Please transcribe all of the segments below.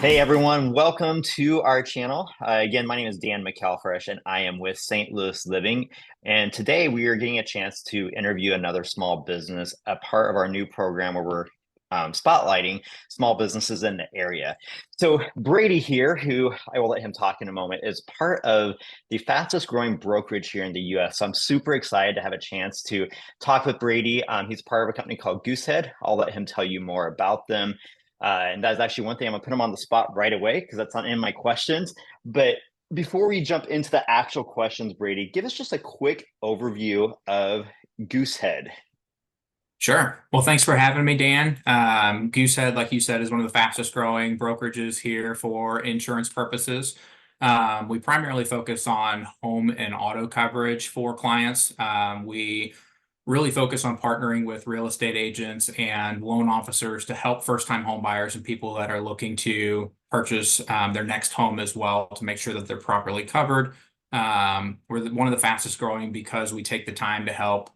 Hey everyone, welcome to our channel. Again, my name is Dan McAlfresh and I am with St. Louis Living. And today we are getting a chance to interview another small business, a part of our new program where we're spotlighting small businesses in the area. So Brady here, who I will let him talk in a moment, is part of the fastest growing brokerage here in the US. So I'm super excited to have a chance to talk with Brady. He's part of a company called Goosehead. I'll let him tell you more about them. And that's actually one thing I'm gonna put him on the spot right away because that's not in my questions. But before we jump into the actual questions, Brady, give us just a quick overview of Goosehead. Sure. Well, thanks for having me, Dan. Goosehead, like you said, is one of the fastest growing brokerages here for insurance purposes. We primarily focus on home and auto coverage for clients. We really focus on partnering with real estate agents and loan officers to help first-time home buyers and people that are looking to purchase their next home as well to make sure that they're properly covered. One of the fastest growing because we take the time to help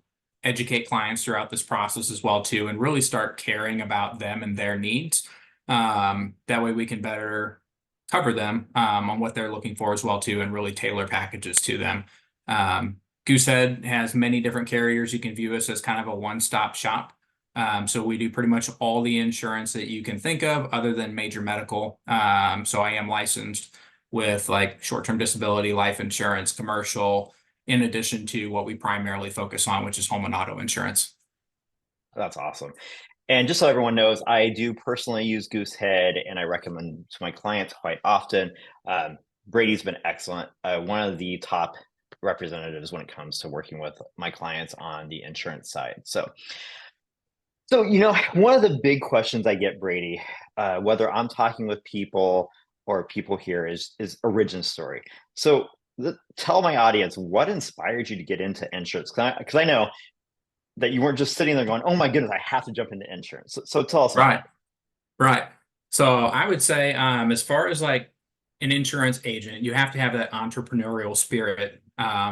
educate clients throughout this process as well too, and really start caring about them and their needs. That way we can better cover them on what they're looking for as well too, and really tailor packages to them. Goosehead has many different carriers. You can view us as kind of a one-stop shop. So we do pretty much all the insurance that you can think of other than major medical. So I am licensed with like short-term disability, life insurance, commercial, in addition to what we primarily focus on, which is home and auto insurance. That's awesome. And just so everyone knows, I do personally use Goosehead and I recommend to my clients quite often. Brady's been excellent. One of the top representatives when it comes to working with my clients on the insurance side. So, one of the big questions I get, Brady, whether I'm talking with people or people here, is origin story. So, tell my audience what inspired you to get into insurance, because I know that you weren't just sitting there going, "Oh my goodness, I have to jump into insurance." So tell us about Right. Right. So I would say, as far as like an insurance agent, you have to have that entrepreneurial spirit,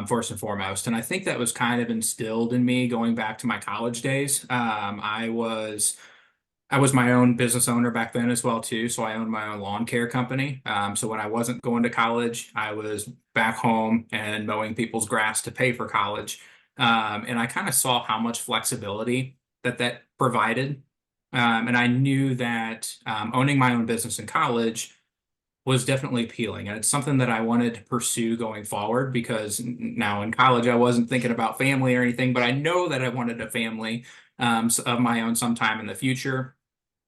first and foremost. And I think that was kind of instilled in me going back to my college days. I was my own business owner back then as well too. So I owned my own lawn care company. So when I wasn't going to college, I was back home and mowing people's grass to pay for college. And I kind of saw how much flexibility that provided. And I knew that owning my own business in college was definitely appealing. And it's something that I wanted to pursue going forward because now in college, I wasn't thinking about family or anything, but I know that I wanted a family of my own sometime in the future.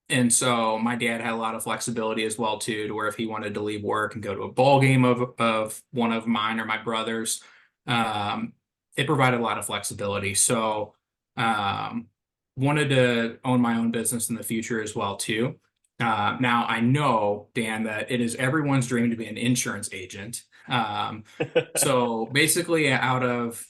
And so my dad had a lot of flexibility as well too, to where if he wanted to leave work and go to a ball game of one of mine or my brothers, um, it provided a lot of flexibility. So wanted to own my own business in the future as well too. Now I know, Dan, that it is everyone's dream to be an insurance agent. it. So basically, out of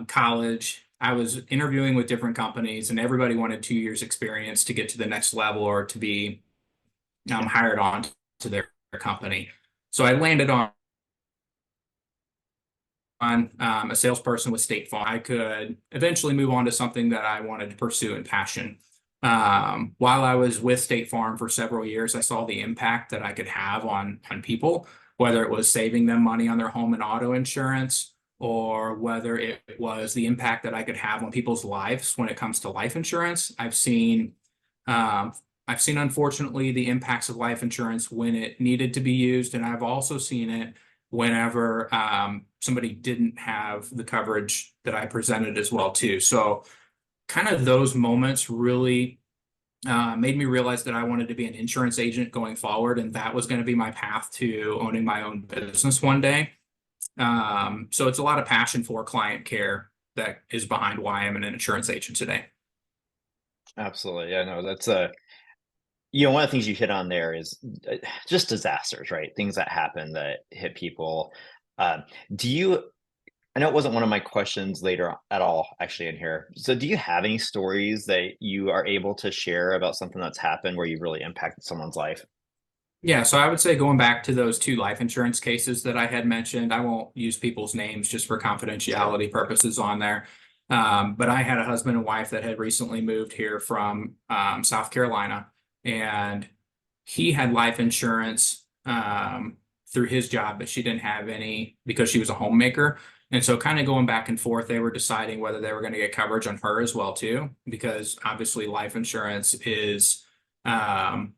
college, I was interviewing with different companies, and everybody wanted 2 years experience to get to the next level or to be hired on to their company. So I landed on a salesperson with State Farm. I could eventually move on to something that I wanted to pursue in passion. While I was with State Farm for several years, I saw the impact that I could have on people, whether it was saving them money on their home and auto insurance, or whether it was the impact that I could have on people's lives when it comes to life insurance. Um, I've seen, unfortunately, the impacts of life insurance when it needed to be used, and I've also seen it whenever somebody didn't have the coverage that I presented as well too. So kind of those moments really made me realize that I wanted to be an insurance agent going forward, and that was going to be my path to owning my own business one day. So it's a lot of passion for client care that is behind why I'm an insurance agent today. Absolutely. Yeah, no, that's one of the things you hit on there is just disasters, right? Things that happen that hit people. Um, do you I know it wasn't one of my questions later at all, actually, in here. So, do you have any stories that you are able to share about something that's happened where you've really impacted someone's life? Yeah, so I would say going back to those two life insurance cases that I had mentioned, I won't use people's names just for Sure. confidentiality purposes on there. But I had a husband and wife that had recently moved here from South Carolina, and he had life insurance through his job, but she didn't have any because she was a homemaker. And so kind of going back and forth, they were deciding whether they were going to get coverage on her as well too, because obviously life insurance is um,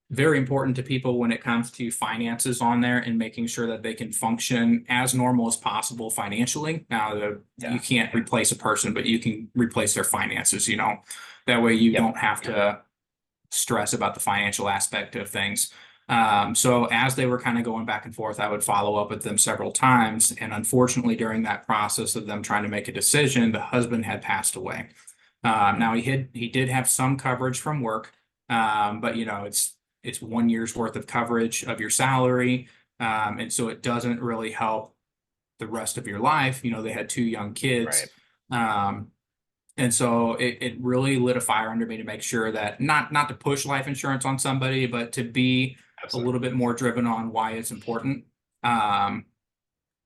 very important to people when it comes to finances on there and making sure that they can function as normal as possible financially. Now, you Yeah. can't replace a person, but you can replace their finances, you know. That way you Yep. don't have to stress about the financial aspect of things. So as they were kind of going back and forth, I would follow up with them several times. And unfortunately, during that process of them trying to make a decision, the husband had passed away. Mm. Now he did have some coverage from work, but you know it's 1 year's worth of coverage of your salary, and so it doesn't really help the rest of your life. You know, they had two young Right. kids, um, and so it really lit a fire under me to make sure that not to push life insurance on somebody, but to be a Absolutely. little bit more driven on why it's important. Um,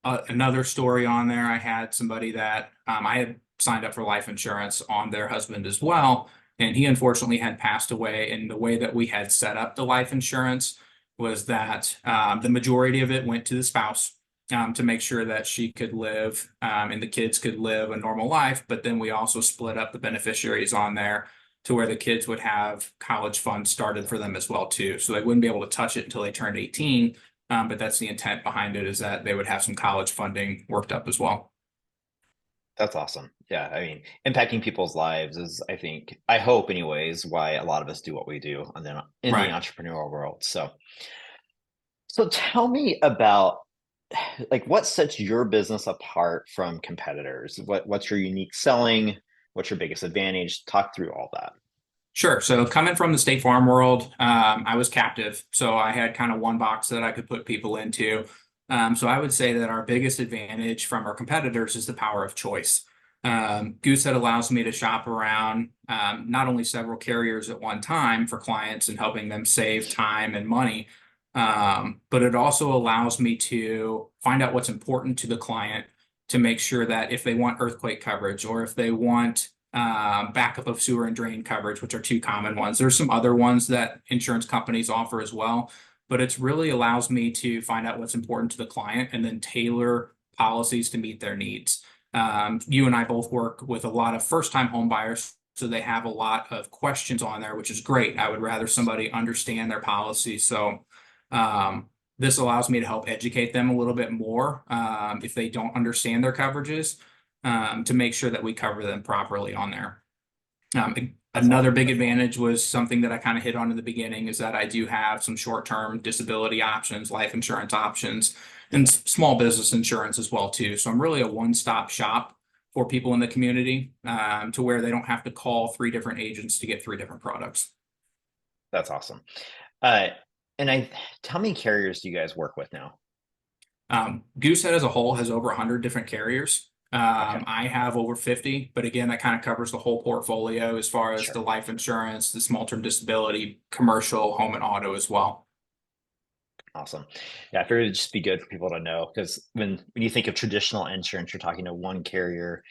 Another story on there, I had somebody that I had signed up for life insurance on their husband as well, and he unfortunately had passed away. And the way that we had set up the life insurance was that the majority of it went to the spouse to make sure that she could live and the kids could live a normal life. But then we also split up the beneficiaries on there to where the kids would have college funds started for them as well too. So they wouldn't be able to touch it until they turned 18, but that's the intent behind it is that they would have some college funding worked up as well. That's awesome. Yeah. I mean, impacting people's lives is, I think, I hope anyways, why a lot of us do what we do in the Right. entrepreneurial world. So tell me about like what sets your business apart from competitors? What's your unique selling? What's your biggest advantage? Talk through all that. Sure. So coming from the State Farm world, I was captive. So I had kind of one box that I could put people into. So I would say that our biggest advantage from our competitors is the power of choice. Goosehead allows me to shop around not only several carriers at one time for clients and helping them save time and money, but it also allows me to find out what's important to the client to make sure that if they want earthquake coverage or if they want backup of sewer and drain coverage, which are two common ones. There's some other ones that insurance companies offer as well, but it's really allows me to find out what's important to the client and then tailor policies to meet their needs. You and I both work with a lot of first-time home buyers, so they have a lot of questions on there, which is great. I would rather somebody understand their policy. So this allows me to help educate them a little bit more if they don't understand their coverages to make sure that we cover them properly on there. That's Another awesome. big advantage was something that I kind of hit on in the beginning is that I do have some short-term disability options, life insurance options, and small business insurance as well too. So I'm really a one-stop shop for people in the community to where they don't have to call three different agents to get three different products. That's awesome. Uh, and how many carriers do you guys work with now? Goosehead as a whole has over 100 different carriers. Okay, I have over 50, but again, that kind of covers the whole portfolio as far as the sure. life insurance, the small term disability, commercial, home and auto as well. Awesome. Yeah, I figured it'd just be good for people to know because when you think of traditional insurance, you're talking to one carrier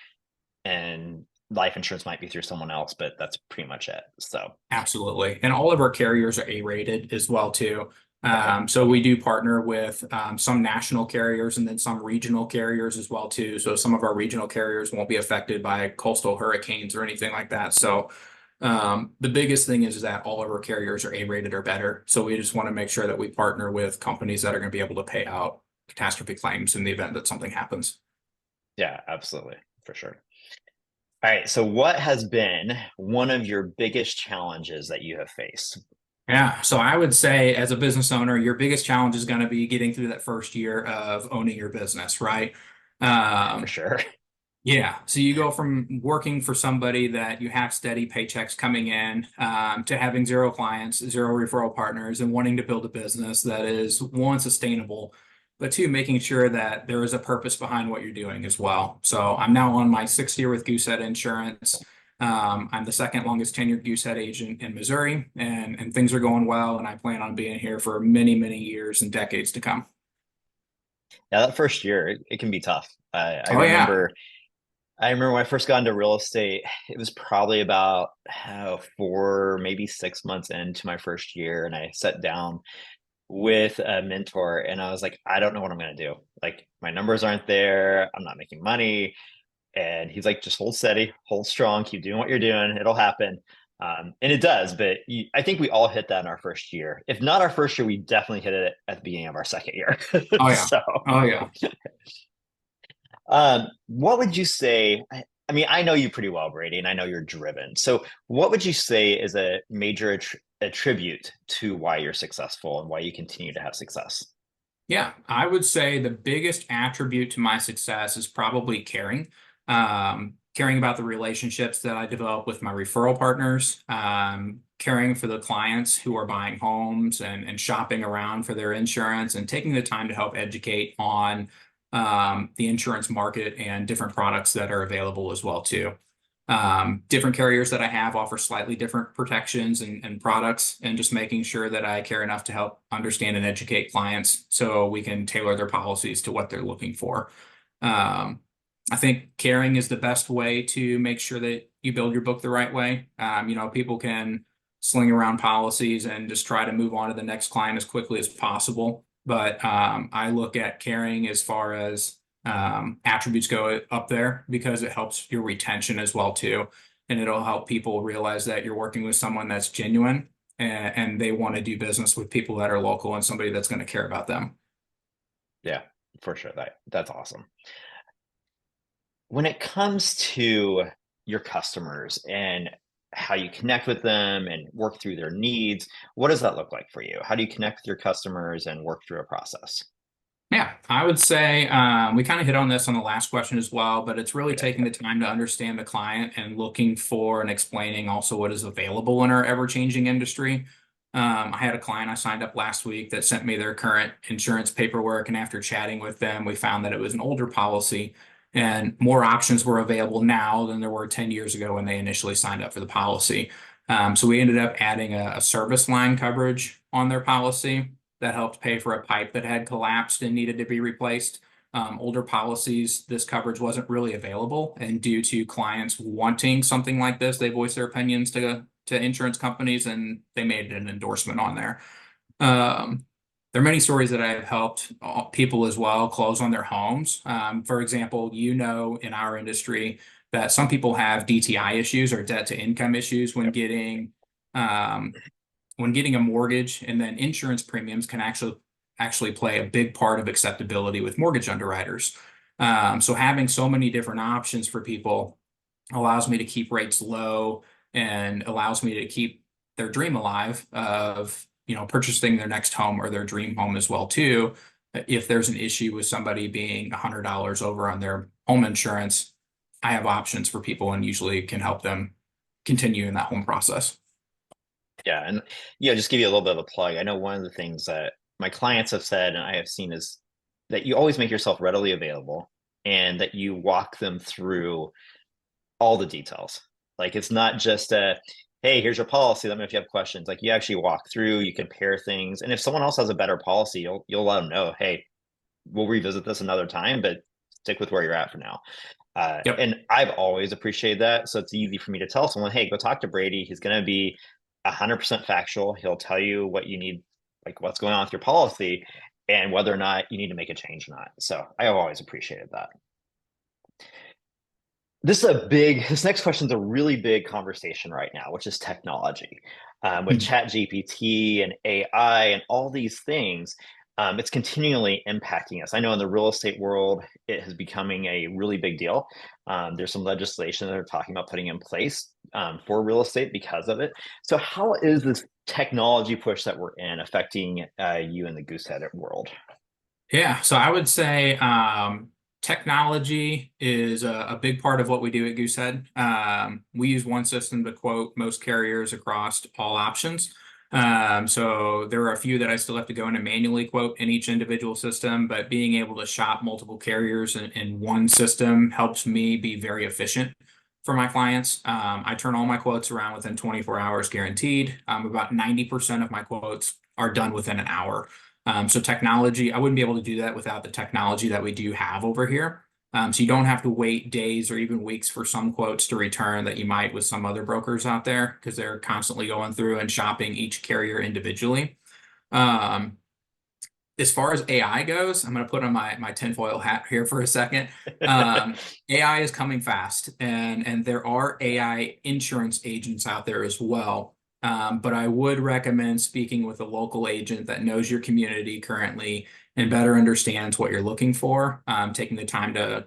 and life insurance might be through someone else, but that's pretty much it. So, Absolutely. And all of our carriers are A-rated as well too. okay, So we do partner with some national carriers and then some regional carriers as well too. So some of our regional carriers won't be affected by coastal hurricanes or anything like that. So the biggest thing is that all of our carriers are A-rated or better. So we just want to make sure that we partner with companies that are going to be able to pay out catastrophe claims in the event that something happens. yeah, absolutely, for sure. All right. So, what has been one of your biggest challenges that you have faced? Yeah, so I would say as a business owner, your biggest challenge is going to be getting through that first year of owning your business, right? For Um, sure. yeah, so you go from working for somebody that you have steady paychecks coming in to having zero clients, zero referral partners, and wanting to build a business that is one, sustainable, but two, making sure that there is a purpose behind what you're doing as well. So I'm now on my 6th year with Goosehead Insurance. I'm the second longest tenured Goosehead agent in Missouri, and things are going well, and I plan on being here for many, many years and decades to come. Yeah, that first year, it can be tough. I Oh yeah. remember I remember when I first got into real estate, it was probably about 4, maybe 6 months into my first year, and I sat down with a mentor, and I was like, I don't know what I'm going to do. Like, my numbers aren't there. I'm not making money. And he's like, just hold steady, hold strong, keep doing what you're doing. It'll happen. And it does. But I think we all hit that in our first year. If not our first year, we definitely hit it at the beginning of our second year. Oh yeah. So, Oh yeah. what would you say? I mean, I know you pretty well, Brady, and I know you're driven. So, what would you say is a major attribute to why you're successful and why you continue to have success? Yeah, I would say the biggest attribute to my success is probably caring. Caring about the relationships that I develop with my referral partners, caring for the clients who are buying homes and shopping around for their insurance, and taking the time to help educate on the insurance market and different products that are available as well too. Different carriers that I have offer slightly different protections and products, and just making sure that I care enough to help understand and educate clients so we can tailor their policies to what they're looking for. Um, I think caring is the best way to make sure that you build your book the right way. People can sling around policies and just try to move on to the next client as quickly as possible. But I look at caring as far as attributes go up there because it helps your retention as well too. And it'll help people realize that you're working with someone that's genuine and they want to do business with people that are local and somebody that's going to care about them. Yeah, for sure. That's awesome. When it comes to your customers and how you connect with them and work through their needs, what does that look like for you? How do you connect with your customers and work through a process? Yeah, I would say we kind of hit on this on the last question as well, but it's really Okay. taking the time to understand the client and looking for and explaining also what is available in our ever-changing industry. I had a client I signed up last week that sent me their current insurance paperwork, and after chatting with them, we found that it was an older policy and more options were available now than there were 10 years ago when they initially signed up for the policy. So we ended up adding a service line coverage on their policy that helped pay for a pipe that had collapsed and needed to be replaced. Older policies, this coverage wasn't really available, and due to clients wanting something like this, they voiced their opinions to insurance companies, and they made an endorsement on there. Um, there are many stories that I've helped people as well close on their homes. For example, in our industry that some people have DTI issues or debt to income issues um, when getting a mortgage, and then insurance premiums can actually play a big part of acceptability with mortgage underwriters. So having so many different options for people allows me to keep rates low and allows me to keep their dream alive of purchasing their next home or their dream home as well too. If there's an issue with somebody being $100 over on their home insurance, I have options for people and usually can help them continue in that home process. Yeah, and just give you a little bit of a plug. I know one of the things that my clients have said and I have seen is that you always make yourself readily available and that you walk them through all the details. Like, it's not just hey, here's your policy. Let me know if you have questions. Like, you actually walk through, you compare things, and if someone else has a better policy, you'll let them know, hey, we'll revisit this another time, but stick with where you're at for now. Yep. And I've always appreciated that. So it's easy for me to tell someone, hey, go talk to Brady. He's going to be 100% factual. He'll tell you what you need, like what's going on with your policy and whether or not you need to make a change or not. So I have always appreciated that. This next question is a really big conversation right now, which is technology. With chat GPT and AI and all these things, it's continually impacting us. I know in the real estate world, it is becoming a really big deal. There's some legislation that are talking about putting in place for real estate because of it. So how is this technology push that we're in affecting you in the Goosehead world? Yeah, so I would say technology is a big part of what we do at Goosehead. We use one system to quote most carriers across all options. So there are a few that I still have to go in and manually quote in each individual system, but being able to shop multiple carriers in one system helps me be very efficient for my clients. I turn all my quotes around within 24 hours guaranteed. About 90% of my quotes are done within an hour. So technology, I wouldn't be able to do that without the technology that we do have over here. So you don't have to wait days or even weeks for some quotes to return that you might with some other brokers out there because they're constantly going through and shopping each carrier individually. Um, as far as AI goes, I'm going to put on my tinfoil hat here for a second. Um, AI is coming fast, and there are AI insurance agents out there as well. But I would recommend speaking with a local agent that knows your community currently and better understands what you're looking for, taking the time to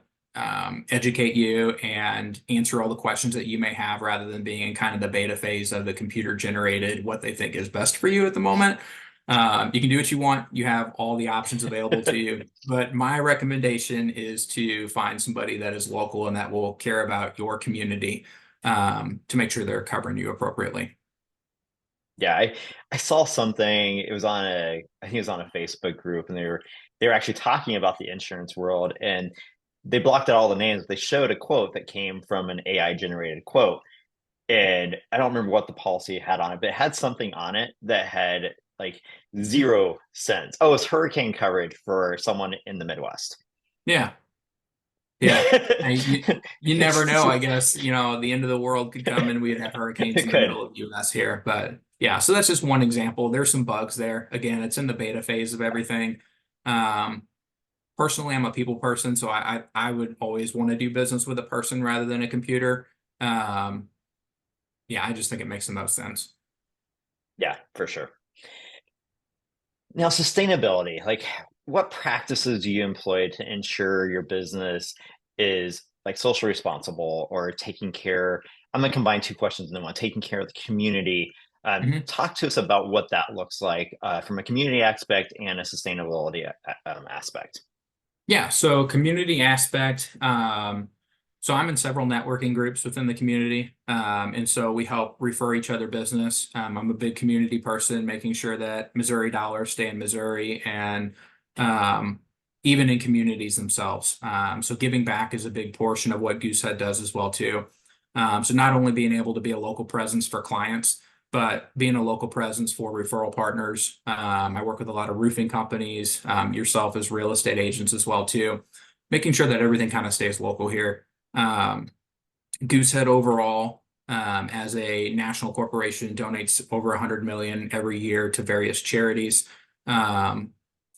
educate you and answer all the questions that you may have rather than being in kind of the beta phase of the computer generated what they think is best for you at the moment. You can do what you want. You have all the options available to you. But my recommendation is to find somebody that is local and that will care about your community to make sure they're covering you appropriately. Yeah, I saw something. It was on I think it was on a Facebook group, and they were actually talking about the insurance world, and they blocked out all the names. But they showed a quote that came from an AI generated quote, and I don't remember what the policy had on it, but it had something on it that had like 0 cents. Oh, it's hurricane coverage for someone in the Midwest. Yeah. Yeah. You never know, I guess, the end of the world could come and we'd have hurricanes It in the could. middle of US here. But yeah, so that's just one example. There's some bugs there. Again, it's in the beta phase of everything. Um, Personally, I'm a people person, so I would always want to do business with a person rather than a computer. Um, yeah, I just think it makes the most sense. Yeah, for sure. Now, sustainability, like what practices do you employ to ensure your business is like socially responsible or taking care? I'm gonna combine two questions into one, taking care of the community. Mhm. Talk to us about what that looks like from a community aspect and a sustainability aspect. Yeah, so community aspect. So I'm in several networking groups within the community, and so we help refer each other business. I'm a big community person, making sure that Missouri dollars stay in Missouri and um, even in communities themselves. So giving back is a big portion of what Goosehead does as well too. So not only being able to be a local presence for clients, but being a local presence for referral partners. I work with a lot of roofing companies, yourself as real estate agents as well too, making sure that everything kind of stays local here. Um, Goosehead overall, as a national corporation, donates over 100 million every year to various charities. Um,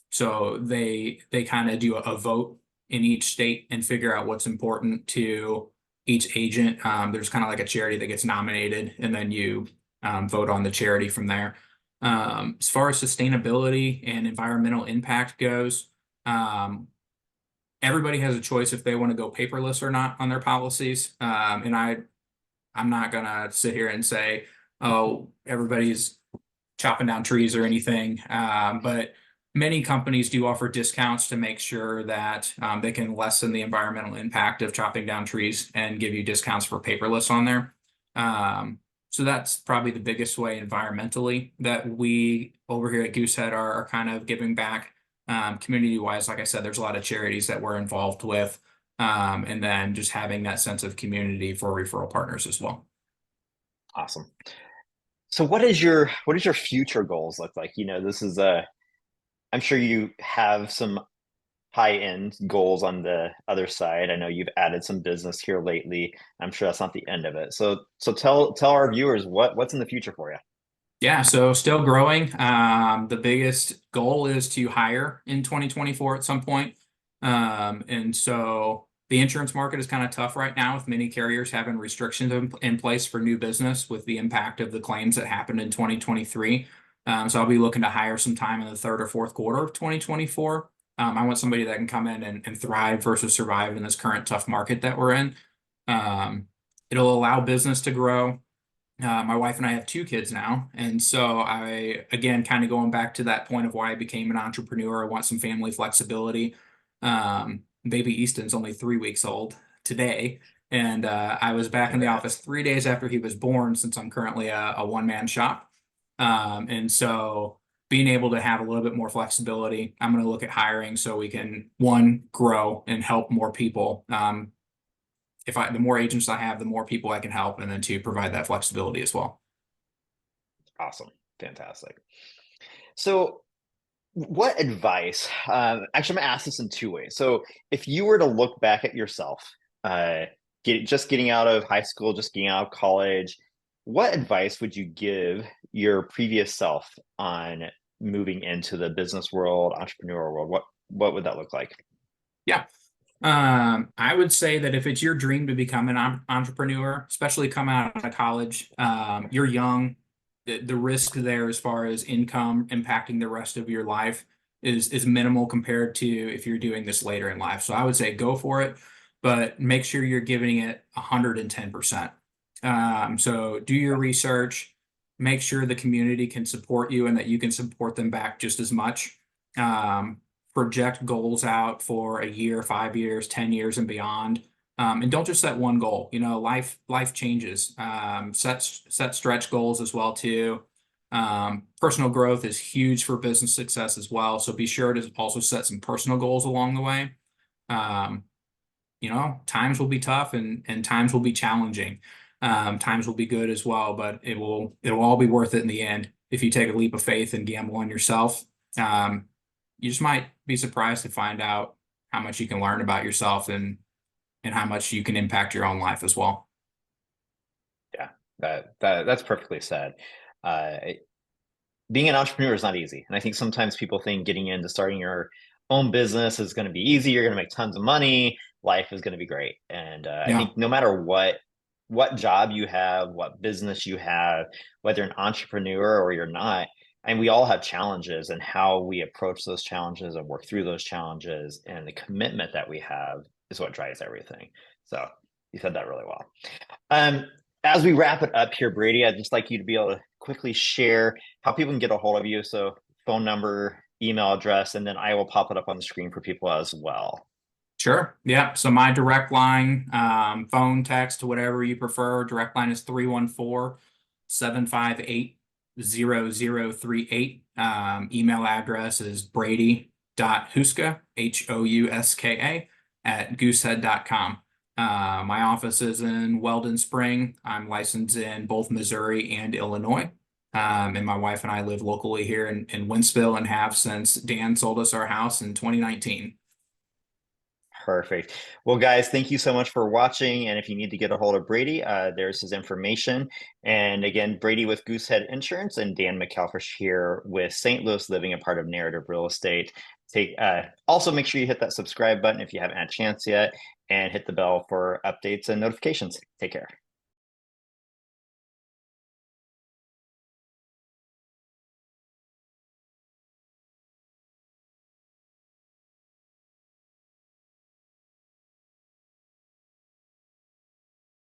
so they kind of do a vote in each state and figure out what's important to each agent. There's kind of like a charity that gets nominated, and then you vote on the charity from there. As far as sustainability and environmental impact goes, um, everybody has a choice if they want to go paperless or not on their policies. And I'm not gonna sit here and say, oh, everybody's chopping down trees or anything. But many companies do offer discounts to make sure that they can lessen the environmental impact of chopping down trees and give you discounts for paperless on there. Um, so that's probably the biggest way environmentally that we over here at Goosehead are kind of giving back. Community wise, like I said, there's a lot of charities that we're involved with. And then just having that sense of community for referral partners as well. Awesome. So what is your future goals look like? This is a I'm sure you have some high end goals on the other side. I know you've added some business here lately. I'm sure that's not the end of it. So tell our viewers what's in the future for you. Yeah, so still growing. The biggest goal is to hire in 2024 at some point. And so the insurance market is kind of tough right now with many carriers having restrictions in place for new business with the impact of the claims that happened in 2023. So I'll be looking to hire some time in the third or fourth quarter of 2024. I want somebody that can come in and thrive versus survive in this current tough market that we're in. Um, it'll allow business to grow. My wife and I have two kids now. And so again, kind of going back to that point of why I became an entrepreneur, I want some family flexibility. Baby Easton's only 3 weeks old today. And I was back in the office Congrats. 3 days after he was born, since I'm currently a one-man shop. And so being able to have a little bit more flexibility, I'm going to look at hiring so we can, one, grow and help more people. The more agents I have, the more people I can help, and then to provide that flexibility as well. Awesome. Fantastic. So what advice? Actually, I'm gonna ask this in two ways. So, if you were to look back at yourself, uh, just getting out of high school, just getting out of college, what advice would you give your previous self on moving into the business world, entrepreneurial world? What would that look like? Yeah. I would say that if it's your dream to become an entrepreneur, especially coming out of college, you're young, the risk there as far as income impacting the rest of your life is minimal compared to if you're doing this later in life. So I would say go for it, but make sure you're giving it 110%. So do your research, make sure the community can support you and that you can support them back just as much. Um, Project goals out for a year, 5 years, 10 years and beyond. And don't just set one goal. Life changes. Set stretch goals as well too. Personal growth is huge for business success as well. So be sure to also set some personal goals along the way. Um, Times will be tough and times will be challenging. Times will be good as well, but it'll all be worth it in the end if you take a leap of faith and gamble on yourself. You just might be surprised to find out how much you can learn about yourself and how much you can impact your own life as well. Yeah, that's perfectly said. Uh, Being an entrepreneur is not easy, and I think sometimes people think getting into starting your own business is going to be easy. You're going to make tons of money. Life is going to be great, and I Yeah. think no matter what job you have, what business you have, whether an entrepreneur or you're not, and we all have challenges, and how we approach those challenges and work through those challenges and the commitment that we have is what drives everything. So you said that really well. Um, as we wrap it up here, Brady, I'd just like you to be able to quickly share how people can get a hold of you. So phone number, email address, and then I will pop it up on the screen for people as well. Sure. Yeah. So my direct line, phone, text, whatever you prefer, direct line is 314-758-0038. Email address is brady.huska, Houska, at goosehead.com. My office is in Weldon Spring. I'm licensed in both Missouri and Illinois. And my wife and I live locally here in Wentzville and have since Dan sold us our house in 2019. Perfect. Well, guys, thank you so much for watching. And if you need to get a hold of Brady, there's his information. And again, Brady with Goosehead Insurance and Dan McAlfresh here with St. Louis Living, a part of Narrative Real Estate. Also make sure you hit that subscribe button if you haven't had a chance yet, and hit the bell for updates and notifications. Take care.